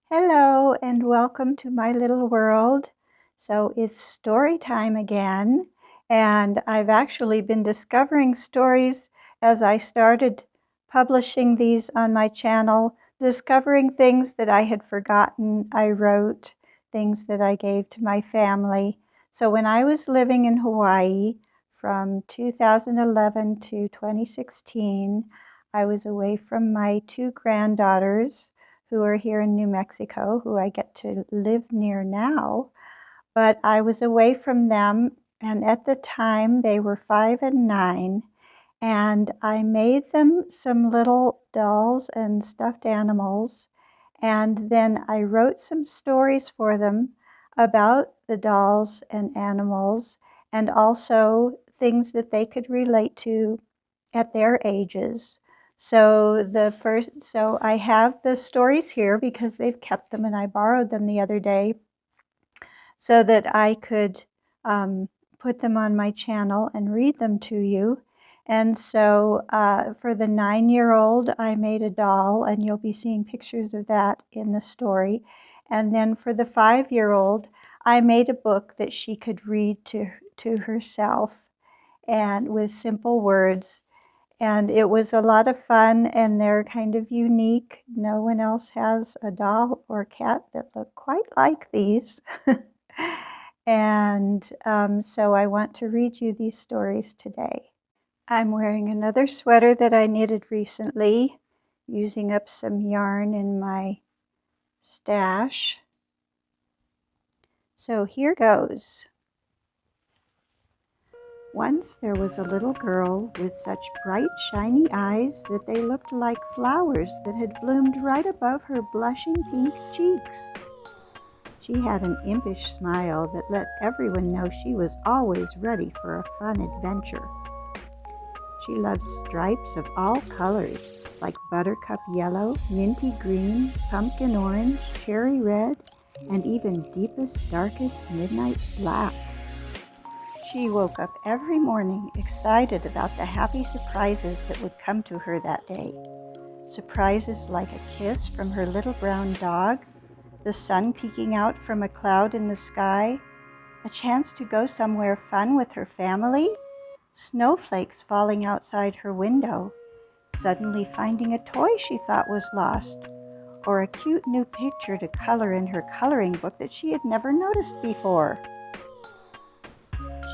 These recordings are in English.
Hello and welcome to my little world. So it's story time again, and I've actually been discovering stories as I started publishing these on my channel, discovering things that I had forgotten I wrote, things that I gave to my family. So when I was living in Hawaii from 2011 to 2016, I was away from my two granddaughters who are here in New Mexico, who I get to live near now. But I was away from them, and at the time they were 5 and 9, and I made them some little dolls and stuffed animals, and then I wrote some stories for them about the dolls and animals, and also things that they could relate to at their ages. So I have the stories here because they've kept them, and I borrowed them the other day so that I could put them on my channel and read them to you. And so for the 9-year-old, I made a doll, and you'll be seeing pictures of that in the story. And then for the 5-year-old, I made a book that she could read to herself, and with simple words. And it was a lot of fun, and they're kind of unique. No one else has a doll or cat that look quite like these. And so I want to read you these stories today. I'm wearing another sweater that I knitted recently, using up some yarn in my stash. So here goes. Once there was a little girl with such bright, shiny eyes that they looked like flowers that had bloomed right above her blushing pink cheeks. She had an impish smile that let everyone know she was always ready for a fun adventure. She loved stripes of all colors, like buttercup yellow, minty green, pumpkin orange, cherry red, and even deepest, darkest midnight black. She woke up every morning excited about the happy surprises that would come to her that day. Surprises like a kiss from her little brown dog, the sun peeking out from a cloud in the sky, a chance to go somewhere fun with her family, snowflakes falling outside her window, suddenly finding a toy she thought was lost, or a cute new picture to color in her coloring book that she had never noticed before.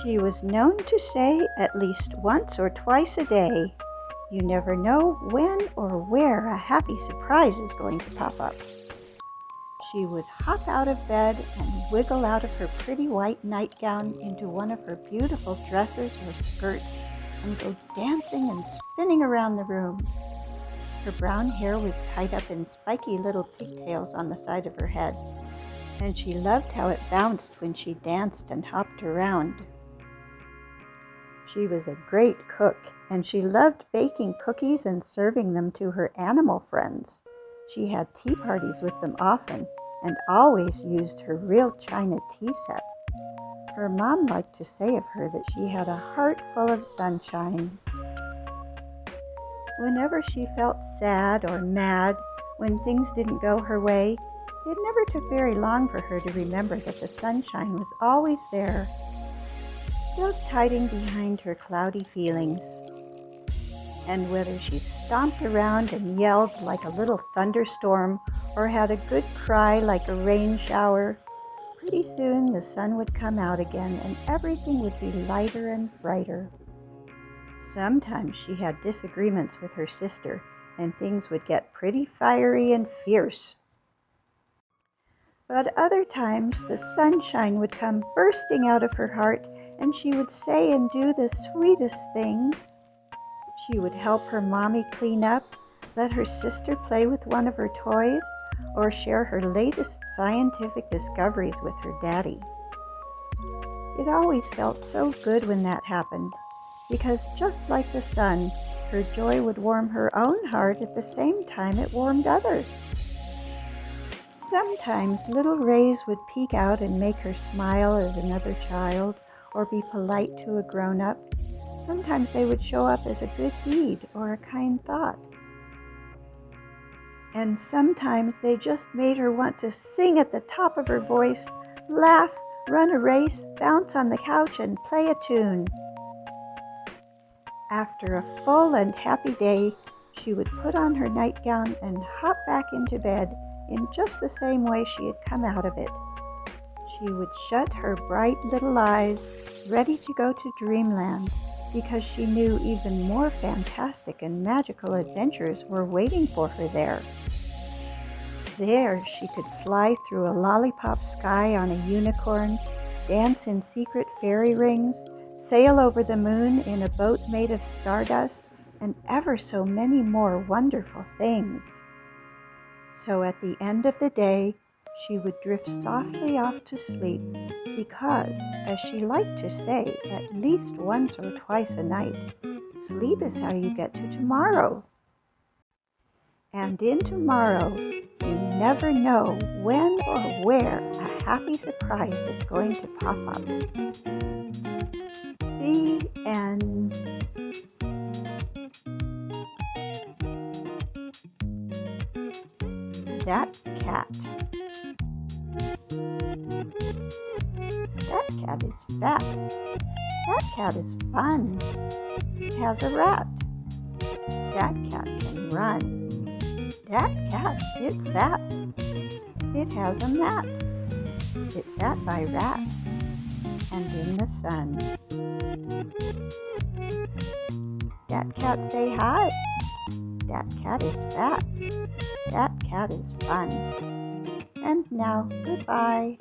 She was known to say at least once or twice a day, "You never know when or where a happy surprise is going to pop up." She would hop out of bed and wiggle out of her pretty white nightgown into one of her beautiful dresses or skirts and go dancing and spinning around the room. Her brown hair was tied up in spiky little pigtails on the side of her head, and she loved how it bounced when she danced and hopped around. She was a great cook, and she loved baking cookies and serving them to her animal friends. She had tea parties with them often, and always used her real china tea set. Her mom liked to say of her that she had a heart full of sunshine. Whenever she felt sad or mad, when things didn't go her way, it never took very long for her to remember that the sunshine was always there, just hiding behind her cloudy feelings. And whether she stomped around and yelled like a little thunderstorm or had a good cry like a rain shower, pretty soon the sun would come out again and everything would be lighter and brighter. Sometimes she had disagreements with her sister, and things would get pretty fiery and fierce. But other times the sunshine would come bursting out of her heart, and she would say and do the sweetest things. She would help her mommy clean up, let her sister play with one of her toys, or share her latest scientific discoveries with her daddy. It always felt so good when that happened, because just like the sun, her joy would warm her own heart at the same time it warmed others. Sometimes little rays would peek out and make her smile at another child or be polite to a grown-up. Sometimes they would show up as a good deed or a kind thought. And sometimes they just made her want to sing at the top of her voice, laugh, run a race, bounce on the couch, and play a tune. After a full and happy day, she would put on her nightgown and hop back into bed in just the same way she had come out of it. She would shut her bright little eyes, ready to go to dreamland, because she knew even more fantastic and magical adventures were waiting for her there. There she could fly through a lollipop sky on a unicorn, dance in secret fairy rings, sail over the moon in a boat made of stardust, and ever so many more wonderful things. So at the end of the day, she would drift softly off to sleep because, as she liked to say at least once or twice a night, sleep is how you get to tomorrow. And in tomorrow, you never know when or where a happy surprise is going to pop up. The end. That cat. That cat is fat. That cat is fun. It has a rat. That cat can run. That cat, it sat. It has a mat. It sat by rat and in the sun. That cat say hi. That cat is fat. That cat is fun. And now, goodbye.